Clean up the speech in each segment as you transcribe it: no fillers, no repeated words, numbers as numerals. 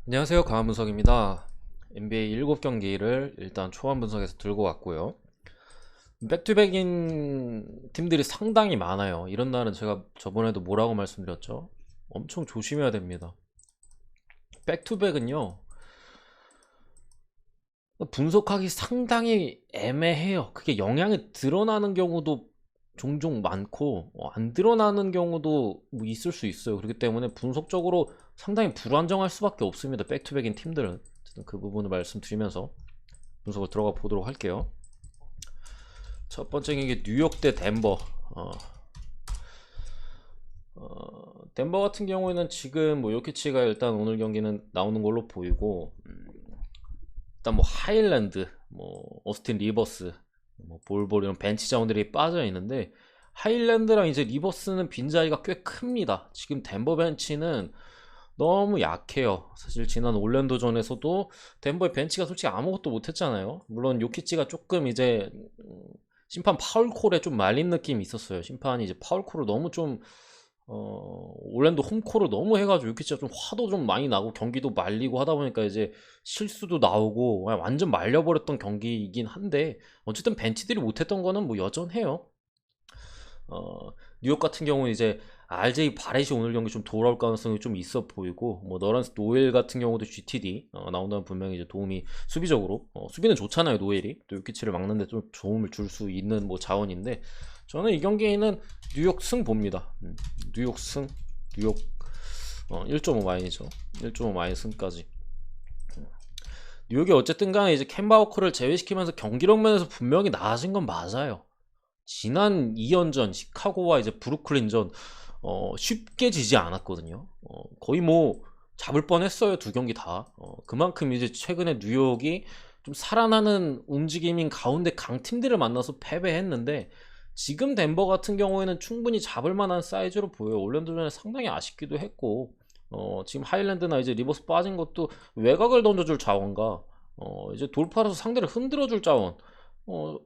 안녕하세요. 강한 분석입니다. NBA 7경기를 일단 초반 분석에서 들고 왔고요. 백투백인 팀들이 상당히 많아요. 이런 날은 제가 저번에도 뭐라고 말씀드렸죠? 엄청 조심해야 됩니다. 백투백은요, 분석하기 상당히 애매해요. 그게 영향이 드러나는 경우도 종종 많고, 안 드러나는 경우도 뭐 있을 수 있어요. 그렇기 때문에 분석적으로 상당히 불안정할 수밖에 없습니다. 백투백인 팀들은. 어쨌든 그 부분을 말씀드리면서 분석을 들어가 보도록 할게요. 첫 번째 경기 뉴욕 대 덴버. 덴버 같은 경우에는 지금 뭐 요키치가 일단 오늘 경기는 나오는 걸로 보이고, 일단 뭐 하일랜드, 뭐 어스틴 리버스, 뭐 볼볼 이런 벤치 자원들이 빠져 있는데, 하일랜드랑 이제 리버스는 빈자리가 꽤 큽니다. 지금 덴버 벤치는 너무 약해요. 사실 지난 올랜도전에서도 덴버의 벤치가 솔직히 아무것도 못했잖아요. 물론 요키치가 조금 이제 심판 파울콜에 좀 말린 느낌이 있었어요. 심판이 이제 파울콜을 너무 좀 올랜도 홈콜을 너무 해가지고 요키치가 좀 화도 좀 많이 나고 경기도 말리고 하다 보니까 이제 실수도 나오고 완전 말려버렸던 경기이긴 한데, 어쨌든 벤치들이 못했던 거는 뭐 여전해요. 뉴욕 같은 경우는 이제 RJ 바렛이 오늘 경기 좀 돌아올 가능성이 좀 있어 보이고, 뭐 너런스 노엘 같은 경우도 GTD 나온다면 분명히 이제 도움이 수비적으로, 수비는 좋잖아요. 노엘이 또 요키치를 막는데 좀 도움을 줄 수 있는 뭐 자원인데, 저는 이 경기에는 뉴욕 승 봅니다. 뉴욕 승, 뉴욕 1.5 마이너죠. 1.5 마이너 승까지. 뉴욕이 어쨌든 간에 이제 캔바 워커를 제외시키면서 경기력 면에서 분명히 나아진 건 맞아요. 지난 2연전 시카고와 이제 브루클린전 쉽게 지지 않았거든요. 거의 뭐 잡을 뻔했어요. 두 경기 다. 그만큼 이제 최근에 뉴욕이 좀 살아나는 움직임인 가운데 강팀들을 만나서 패배했는데, 지금 덴버 같은 경우에는 충분히 잡을 만한 사이즈로 보여요. 올랜도전에 상당히 아쉽기도 했고, 지금 하일랜드나 이제 리버스 빠진 것도 외곽을 던져줄 자원과 이제 돌파라서 상대를 흔들어줄 자원,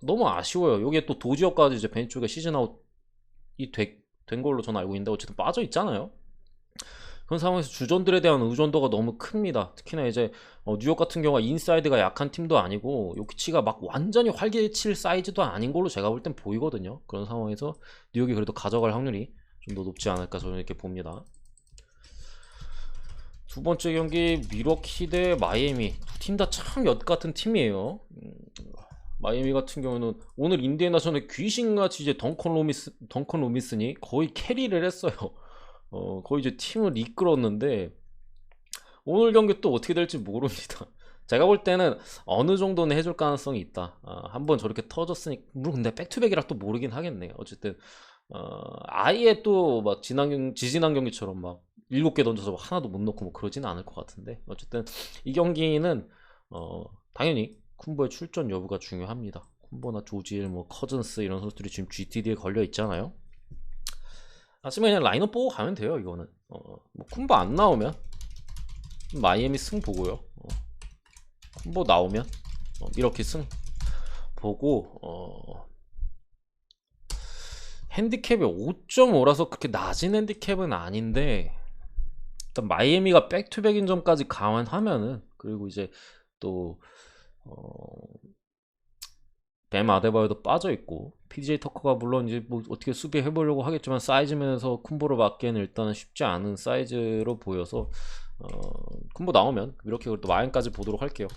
너무 아쉬워요. 여기에 또 도지어까지 이제 벤치 쪽에 시즌 아웃이 된 걸로 저는 알고 있는데, 어쨌든 빠져 있잖아요. 그런 상황에서 주전들에 대한 의존도가 너무 큽니다. 특히나 이제 뉴욕 같은 경우가 인사이드가 약한 팀도 아니고 요키치가 막 완전히 활개칠 사이즈도 아닌 걸로 제가 볼 땐 보이거든요. 그런 상황에서 뉴욕이 그래도 가져갈 확률이 좀 더 높지 않을까 저는 이렇게 봅니다. 두 번째 경기 미러키 대 마이애미. 두 팀 다 참 엿 같은 팀이에요. 마이애미 같은 경우는 오늘 인디애나전에 귀신같이 이제 덩컨 로미슨이 거의 캐리를 했어요. 거의 이제 팀을 이끌었는데, 오늘 경기 또 어떻게 될지 모릅니다. 제가 볼 때는 어느 정도는 해줄 가능성이 있다. 한번 저렇게 터졌으니, 물론 근데 백투백이라 또 모르긴 하겠네요. 어쨌든 아예 또 막 지지난 경기처럼 막 7개 던져서 막 하나도 못 넣고 뭐 그러지는 않을 것 같은데, 어쨌든 이 경기는 당연히 쿤보의 출전 여부가 중요합니다. 쿤보나 조지일, 뭐 커즌스 이런 선수들이 지금 GTD에 걸려 있잖아요. 아침에 그냥 라인업 보고 가면 돼요. 이거는 뭐 쿤보 안 나오면 마이애미 승 보고요. 쿤보 나오면 이렇게 승 보고, 핸디캡이 5.5라서 그렇게 낮은 핸디캡은 아닌데, 일단 마이애미가 백투백인 점까지 감안하면은, 그리고 이제 또 뱀 아데바요도 빠져 있고, PJ 터커가 물론 이제 뭐 어떻게 수비해 보려고 하겠지만 사이즈면에서 쿤보를 맞기에는 일단은 쉽지 않은 사이즈로 보여서 쿤보 나오면 이렇게 또 마인까지 보도록 할게요.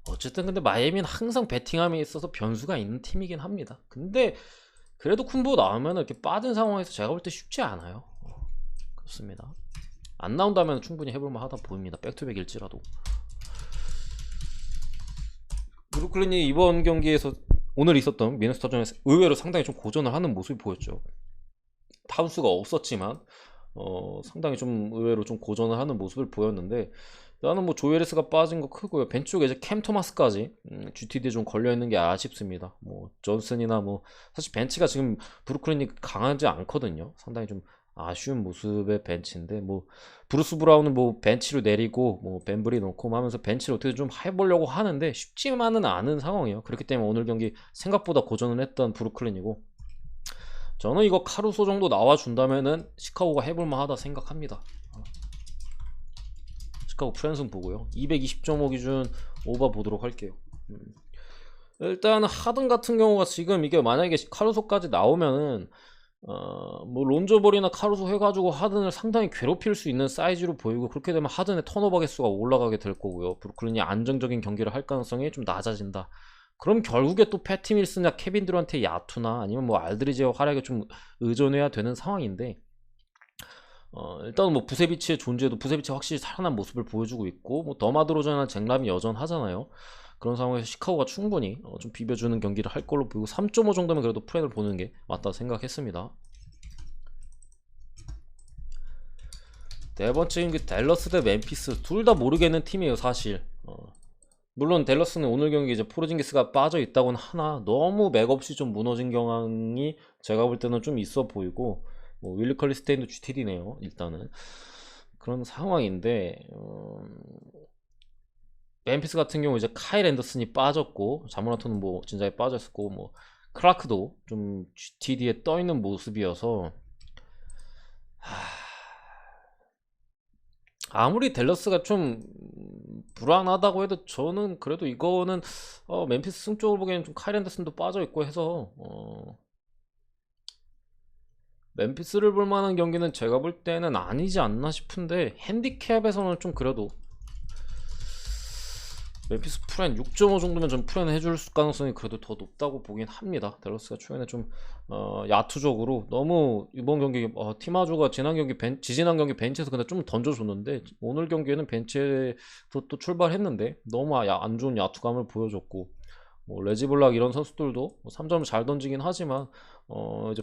어쨌든 근데 마이애미는 항상 배팅함에 있어서 변수가 있는 팀이긴 합니다. 근데 그래도 쿤보 나오면 이렇게 빠진 상황에서 제가 볼 때 쉽지 않아요. 그렇습니다. 안 나온다면 충분히 해볼만 하다 보입니다. 백투백일지라도. 브루클린이 이번 경기에서 오늘 있었던 미네소타전에서 의외로 상당히 좀 고전을 하는 모습이 보였죠. 타운스가 없었지만 상당히 좀 의외로 좀 고전을 하는 모습을 보였는데, 나는 뭐 조에리스가 빠진 거 크고요. 벤치 쪽에 이제 캠 토마스까지 GTD에 좀 걸려 있는 게 아쉽습니다. 뭐 존슨이나 뭐 사실 벤치가 지금 브루클린이 강하지 않거든요. 상당히 좀 아쉬운 모습의 벤치인데, 뭐 브루스 브라운은 뭐 벤치로 내리고 뭐 벤브리 놓고 하면서 벤치를 어떻게 좀 해보려고 하는데 쉽지만은 않은 상황이에요. 그렇기 때문에 오늘 경기 생각보다 고전을 했던 브루클린이고, 저는 이거 카루소 정도 나와준다면은 시카고가 해볼만하다 생각합니다. 시카고 프랜슨 보고요. 220.5 기준 오버 보도록 할게요. 일단 하든 같은 경우가 지금 이게 만약에 카루소까지 나오면은 뭐 론조볼이나 카루소 해가지고 하든을 상당히 괴롭힐 수 있는 사이즈로 보이고, 그렇게 되면 하든의 턴오버 개수가 올라가게 될 거고요. 브루클린이 안정적인 경기를 할 가능성이 좀 낮아진다. 그럼 결국에 또 패티 밀스나 케빈 드란트의 야투나 아니면 뭐 알드리지의 활약에 좀 의존해야 되는 상황인데, 일단은 뭐 부세비치의 존재도 부세비치가 확실히 살아난 모습을 보여주고 있고, 뭐 더마드로전이나 잭람이 여전하잖아요. 그런 상황에서 시카고가 충분히 좀 비벼주는 경기를 할 걸로 보이고, 3.5 정도면 그래도 프렌을 보는 게 맞다 생각했습니다. 네 번째 경기 댈러스 대 멤피스. 둘 다 모르겠는 팀이에요 사실. 물론 댈러스는 오늘 경기 이제 포르징기스가 빠져 있다고는 하나 너무 맥없이 좀 무너진 경향이 제가 볼 때는 좀 있어 보이고, 뭐 윌리 컬리스테인도 GTD네요 일단은. 그런 상황인데, 멤피스 같은 경우 이제 카일 앤더슨이 빠졌고, 자모라토는 뭐 진작에 빠졌었고, 뭐 크라크도 좀 GTD에 떠 있는 모습이어서, 아무리 댈러스가 좀 불안하다고 해도 저는 그래도 이거는 멤피스 승 쪽으로 보기에는 좀 카일 앤더슨도 빠져 있고 해서 멤피스를 볼 만한 경기는 제가 볼 때는 아니지 않나 싶은데, 핸디캡에서는 좀 그래도 멤피스 프렌 6.5 정도면 좀 프렌 해줄 가능성이 그래도 더 높다고 보긴 합니다. 댈러스가 초반에 좀 야투적으로 너무 이번 경기 티마조가 지지난 경기 벤치에서 근데 좀 던져줬는데, 오늘 경기에는 벤치에서 또 출발했는데 너무 안 좋은 야투감을 보여줬고, 뭐 레지블락 이런 선수들도 3점을 잘 던지긴 하지만 이제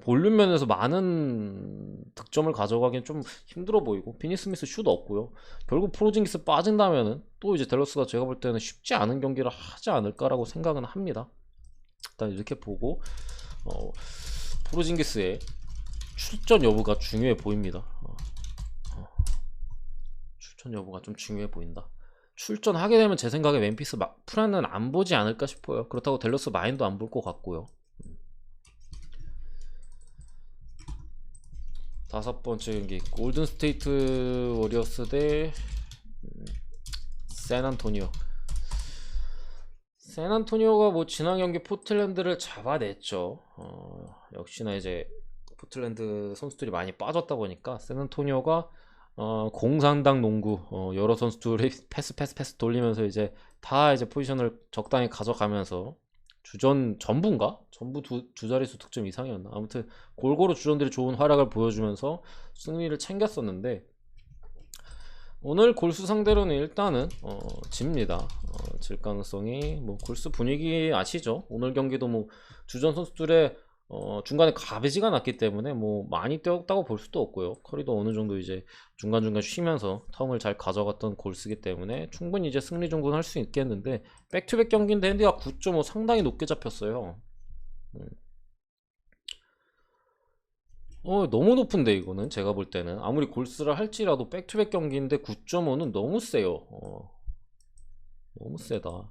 볼륨 면에서 많은 득점을 가져가기엔 좀 힘들어 보이고, 피니 스미스 슛 없고요. 결국 포르징기스 빠진다면은 또 이제 댈러스가 제가 볼 때는 쉽지 않은 경기를 하지 않을까라고 생각은 합니다. 일단 이렇게 보고 포르징기스의 출전 여부가 중요해 보입니다. 출전 여부가 좀 중요해 보인다. 출전하게 되면 제 생각에 멤피스 프란은 안 보지 않을까 싶어요. 그렇다고 댈러스 마인도 안 볼 것 같고요. 다섯 번째 경기 골든 스테이트 워리어스 대 샌안토니오. 샌안토니오가 뭐 지난 경기 포틀랜드를 잡아냈죠. 역시나 이제 포틀랜드 선수들이 많이 빠졌다 보니까 샌안토니오가 공산당 농구 여러 선수들이 패스 돌리면서 이제 다 이제 포지션을 적당히 가져가면서 전부 두 자릿수 득점 이상이었나, 아무튼 골고루 주전들이 좋은 활약을 보여주면서 승리를 챙겼었는데, 오늘 골스 상대로는 일단은 집니다. 질 가능성이, 뭐 골스 분위기 아시죠? 오늘 경기도 뭐 주전 선수들의 중간에 가베지가 났기 때문에 뭐 많이 뛰었다고 볼 수도 없고요. 커리도 어느 정도 이제 중간중간 쉬면서 텀을 잘 가져갔던 골스기 때문에 충분히 이제 승리 정도는 할 수 있겠는데, 백투백 경기인데 핸디가 9.5 상당히 높게 잡혔어요. 너무 높은데 이거는 제가 볼 때는 아무리 골스를 할지라도 백투백 경기인데 9.5는 너무 세요. 너무 세다.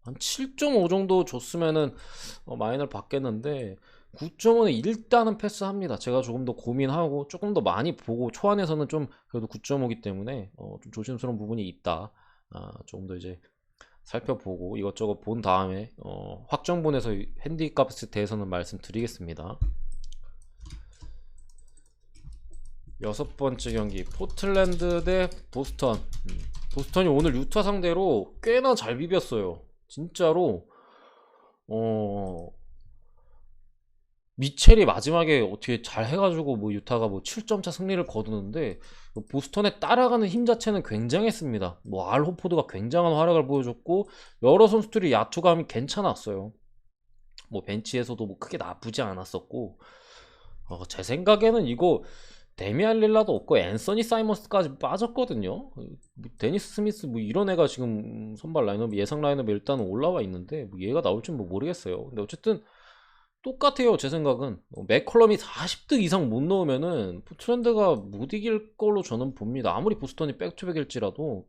한 7.5 정도 줬으면은 마이너를 받겠는데, 9.5는 일단은 패스합니다. 제가 조금 더 고민하고 조금 더 많이 보고, 초안에서는 좀 그래도 9.5기 때문에 좀 조심스러운 부분이 있다. 조금 더 이제 살펴보고 이것저것 본 다음에 확정본에서 핸디값에 대해서는 말씀드리겠습니다. 여섯 번째 경기 포틀랜드 대 보스턴. 보스턴이 오늘 유타 상대로 꽤나 잘 비볐어요. 진짜로 미첼이 마지막에 어떻게 잘 해가지고 뭐 유타가 뭐 7점차 승리를 거두는데, 보스턴에 따라가는 힘 자체는 굉장했습니다. 뭐 알 호포드가 굉장한 활약을 보여줬고, 여러 선수들이 야투감이 괜찮았어요. 뭐 벤치에서도 뭐 크게 나쁘지 않았었고, 제 생각에는 이거 데미안 릴라도 없고 앤서니 사이먼스까지 빠졌거든요. 데니스 스미스 뭐 이런 애가 지금 선발 라인업, 예상 라인업에 일단은 올라와 있는데, 뭐 얘가 나올지 뭐 모르겠어요. 근데 어쨌든 똑같아요. 제 생각은 맥컬럼이 40득 이상 못 넣으면은 포틀랜드가 못 이길 걸로 저는 봅니다. 아무리 보스턴이 백투백일지라도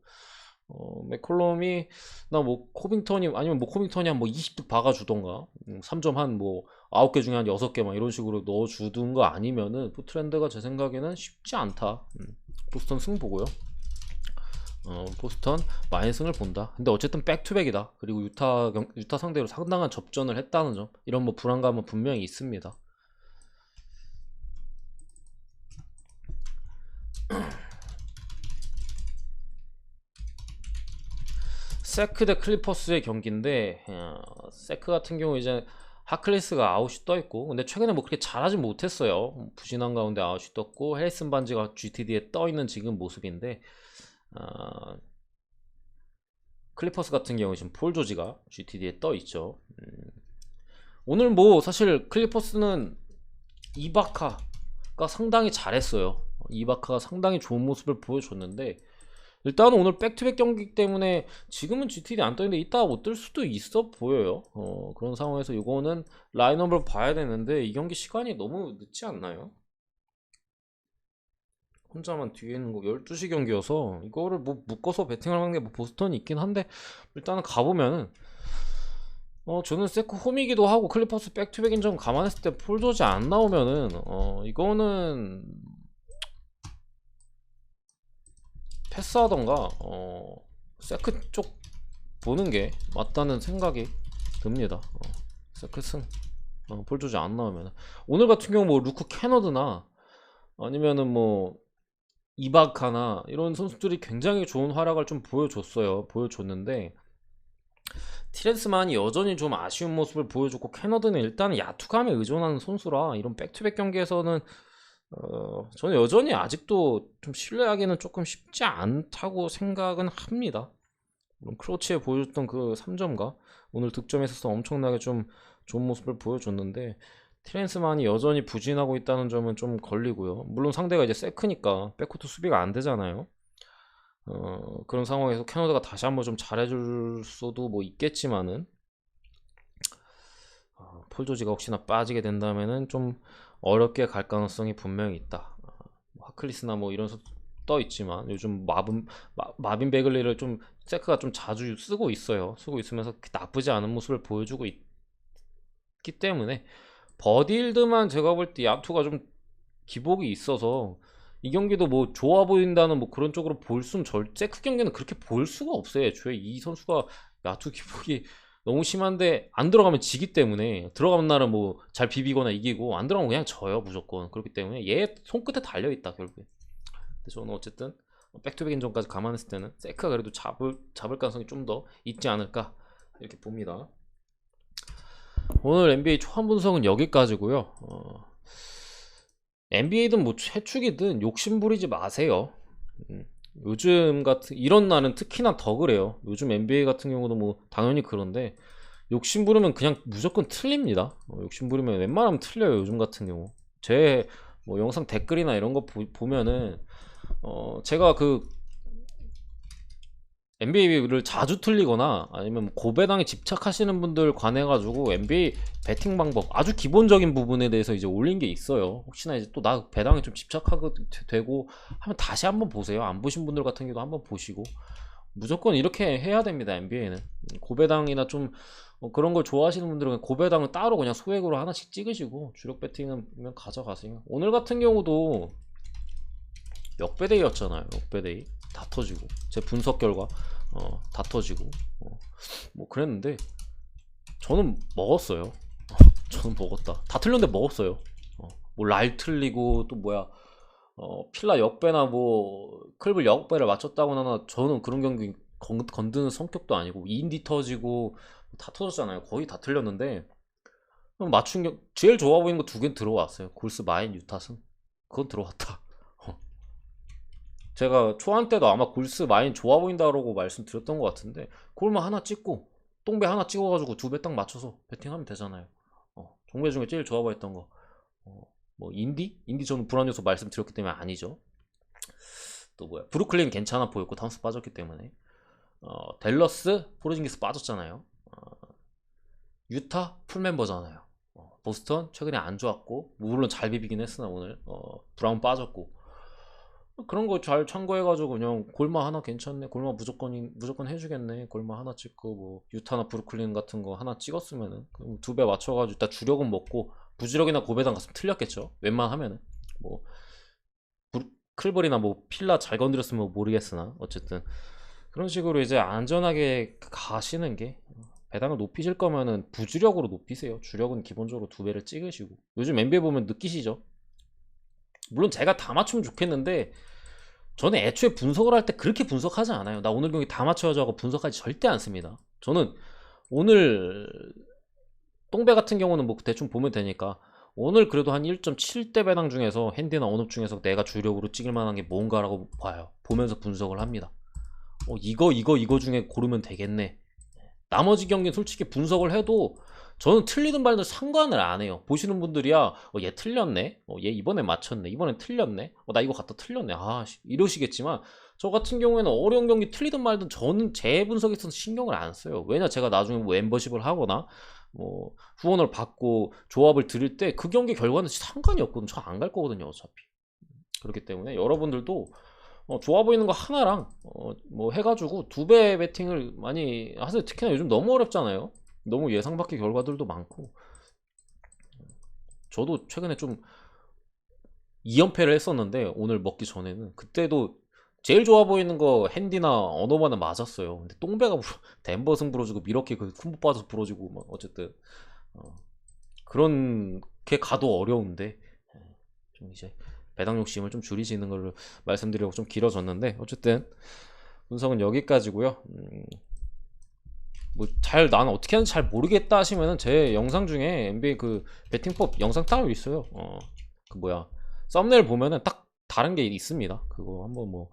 맥컬럼이 나 뭐 코빙턴이, 아니면 뭐 코빙턴이 한 뭐 20득 박아주던가, 3점 한 뭐 9개 중에 한 6개 막 이런 식으로 넣어주든가, 아니면은 포틀랜드가 제 생각에는 쉽지 않다. 보스턴 승 보고요. 보스턴 마이너스를 본다. 근데 어쨌든 백투백이다. 그리고 유타 상대로 상당한 접전을 했다는 점, 이런 뭐 불안감은 분명히 있습니다. 세크 대 클리퍼스의 경기인데, 세크 같은 경우 이제 하클리스가 아웃이 떠 있고, 근데 최근에 뭐 그렇게 잘하진 못했어요. 부진한 가운데 아웃이 떴고, 해리슨 반지가 GTD에 떠 있는 지금 모습인데, 클리퍼스 같은 경우 지금 폴 조지가 GTD에 떠 있죠. 오늘 뭐 사실 클리퍼스는 이바카가 상당히 잘했어요. 이바카가 상당히 좋은 모습을 보여줬는데, 일단은 오늘 백투백 경기 때문에 지금은 GTD 안 떠있는데 이따가 못 뜰 수도 있어 보여요. 그런 상황에서 이거는 라인업을 봐야 되는데, 이 경기 시간이 너무 늦지 않나요? 혼자만 뒤에 있는 거 12시 경기여서 이거를 뭐 묶어서 베팅을 하는 게 뭐 보스턴이 있긴 한데, 일단은 가보면은 저는 세크 홈이기도 하고 클리퍼스 백투백인 점 감안했을 때 폴 조지 안 나오면은 이거는 패스하던가 세크 쪽 보는 게 맞다는 생각이 듭니다. 세크 승. 폴 조지 안 나오면 오늘 같은 경우 뭐 루크 캐너드나 아니면은 뭐 이바카나 이런 선수들이 굉장히 좋은 활약을 좀 보여줬는데, 티렌스만이 여전히 좀 아쉬운 모습을 보여줬고, 캐너드는 일단 야투감에 의존하는 선수라 이런 백투백 경기에서는 저는 여전히 아직도 좀 신뢰하기는 조금 쉽지 않다고 생각은 합니다. 물론 크로치에 보여줬던 그 3점과 오늘 득점에 있어서 엄청나게 좀 좋은 모습을 보여줬는데, 티렌스만이 여전히 부진하고 있다는 점은 좀 걸리고요. 물론 상대가 이제 세크니까 백코트 수비가 안 되잖아요. 그런 상황에서 캐나다가 다시 한번 좀 잘해줄 수도 뭐 있겠지만은, 폴 조지가 혹시나 빠지게 된다면은 좀 어렵게 갈 가능성이 분명히 있다. 하클리스나 뭐 이런 선수 떠 있지만 요즘 마빈 베글리를 좀 세크가 좀 자주 쓰고 있어요. 쓰고 있으면서 나쁘지 않은 모습을 보여주고 있기 때문에, 버딜드만 제가 볼 때 야투가 좀 기복이 있어서 이 경기도 뭐 좋아 보인다는 뭐 그런 쪽으로 볼 수는 세크 경기는 그렇게 볼 수가 없어요. 애초에 이 선수가 야투 기복이 너무 심한데, 안 들어가면 지기 때문에, 들어가는 날은 뭐 잘 비비거나 이기고, 안 들어가면 그냥 져요 무조건. 그렇기 때문에 얘 손끝에 달려있다 결국에. 근데 저는 어쨌든 백투백 인정까지 감안했을 때는 세크가 그래도 잡을 가능성이 좀 더 있지 않을까 이렇게 봅니다. 오늘 NBA 초반 분석은 여기까지고요. NBA든 뭐 최축이든 욕심 부리지 마세요. 요즘 같은 이런 날은 특히나 더 그래요. 요즘 NBA 같은 경우도 뭐 당연히 그런데, 욕심 부르면 그냥 무조건 틀립니다. 욕심 부리면 웬만하면 틀려요. 요즘 같은 경우 제 뭐 영상 댓글이나 이런 거 보면은 제가 그 NBA를 자주 틀리거나 아니면 고배당에 집착하시는 분들 관해가지고 NBA 배팅 방법 아주 기본적인 부분에 대해서 이제 올린 게 있어요. 혹시나 이제 또 나 배당에 좀 집착하게 되고 하면 다시 한번 보세요. 안 보신 분들 같은 경우도 한번 보시고, 무조건 이렇게 해야 됩니다. NBA는 고배당이나 좀 그런 걸 좋아하시는 분들은 고배당은 따로 그냥 소액으로 하나씩 찍으시고, 주력 배팅은 가져가세요. 오늘 같은 경우도 역배데이였잖아요. 역배데이 다 터지고, 제 분석 결과 다 터지고 뭐 그랬는데, 저는 먹었어요. 저는 먹었다. 다 틀렸는데 먹었어요. 뭐 랄 틀리고 또 뭐야, 필라 역배나 뭐 클블 역배를 맞췄다고 하나, 저는 그런 경기 건드는 성격도 아니고, 인디 터지고 다 터졌잖아요. 거의 다 틀렸는데 맞춘 게 제일 좋아 보이는 거 두 개 들어왔어요. 골스 마인 유타승, 그건 들어왔다. 제가 초안 때도 아마 골스 마인 좋아 보인다라고 말씀드렸던 것 같은데, 골만 하나 찍고 똥배 하나 찍어가지고 두 배 딱 맞춰서 배팅하면 되잖아요. 종배 중에 제일 좋아 보였던 거 뭐 인디 저는 불안 요소 말씀드렸기 때문에 아니죠. 또 뭐야, 브루클린 괜찮아 보였고 타운스 빠졌기 때문에, 댈러스 포르징기스 빠졌잖아요. 유타 풀멤버잖아요. 보스턴 최근에 안 좋았고, 물론 잘 비비긴 했으나 오늘 브라운 빠졌고, 그런 거 잘 참고해가지고 그냥 골마 하나 괜찮네, 골마 무조건 해주겠네, 골마 하나 찍고, 뭐 유타나 브루클린 같은 거 하나 찍었으면은 두 배 맞춰가지고 일단 주력은 먹고, 부주력이나 고배당 갔으면 틀렸겠죠 웬만하면은. 뭐 피클볼이나 뭐 필라 잘 건드렸으면 모르겠으나 어쨌든 그런 식으로 이제 안전하게 가시는 게 배당을 높이실 거면은 부주력으로 높이세요. 주력은 기본적으로 2배를 찍으시고 요즘 NBA 보면 느끼시죠? 물론 제가 다 맞추면 좋겠는데 저는 애초에 분석을 할 때 그렇게 분석하지 않아요. 나 오늘 경기 다 맞춰야죠 하고 분석하지 절대 않습니다. 저는 오늘 똥배 같은 경우는 뭐 대충 보면 되니까 오늘 그래도 한 1.7대 배당 중에서 핸디나 언업 중에서 내가 주력으로 찍을 만한 게 뭔가라고 봐요. 보면서 분석을 합니다. 이거 중에 고르면 되겠네. 나머지 경기는 솔직히 분석을 해도 저는 틀리든 말든 상관을 안 해요. 보시는 분들이야 얘 틀렸네, 얘 이번에 맞췄네, 이번엔 틀렸네, 나 이거 갖다 틀렸네, 이러시겠지만 저 같은 경우에는 어려운 경기 틀리든 말든 저는 제 분석에 있어서 신경을 안 써요. 왜냐, 제가 나중에 뭐 멤버십을 하거나 뭐 후원을 받고 조합을 드릴 때 그 경기 결과는 상관이 없거든. 저 안 갈 거거든요 어차피. 그렇기 때문에 여러분들도 좋아 보이는 거 하나랑 뭐 해가지고 2배 베팅을 많이 하세요. 특히나 요즘 너무 어렵잖아요. 너무 예상 밖의 결과들도 많고. 저도 최근에 좀 2연패를 했었는데 오늘 먹기 전에는 그때도 제일 좋아 보이는 거 핸디나 언어만은 맞았어요. 근데 똥배가 덴버 승 부러지고 미러키 그 콤보 빠져서 부러지고 막 어쨌든 그렇게 가도 어려운데 좀 이제 배당 욕심을 좀 줄이시는 걸 말씀드리려고 좀 길어졌는데 어쨌든 분석은 여기까지고요. 뭐 나는 어떻게 하는지 잘 모르겠다 하시면은 제 영상 중에 NBA 그 배팅법 영상 따로 있어요. 그 뭐야, 썸네일 보면은 딱 다른 게 있습니다. 그거 한번 뭐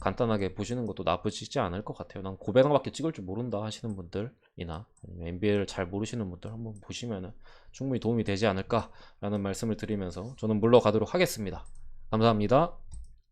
간단하게 보시는 것도 나쁘지 않을 것 같아요. 난 고배당밖에 찍을 줄 모른다 하시는 분들이나 NBA를 잘 모르시는 분들 한번 보시면은 충분히 도움이 되지 않을까라는 말씀을 드리면서 저는 물러가도록 하겠습니다. 감사합니다.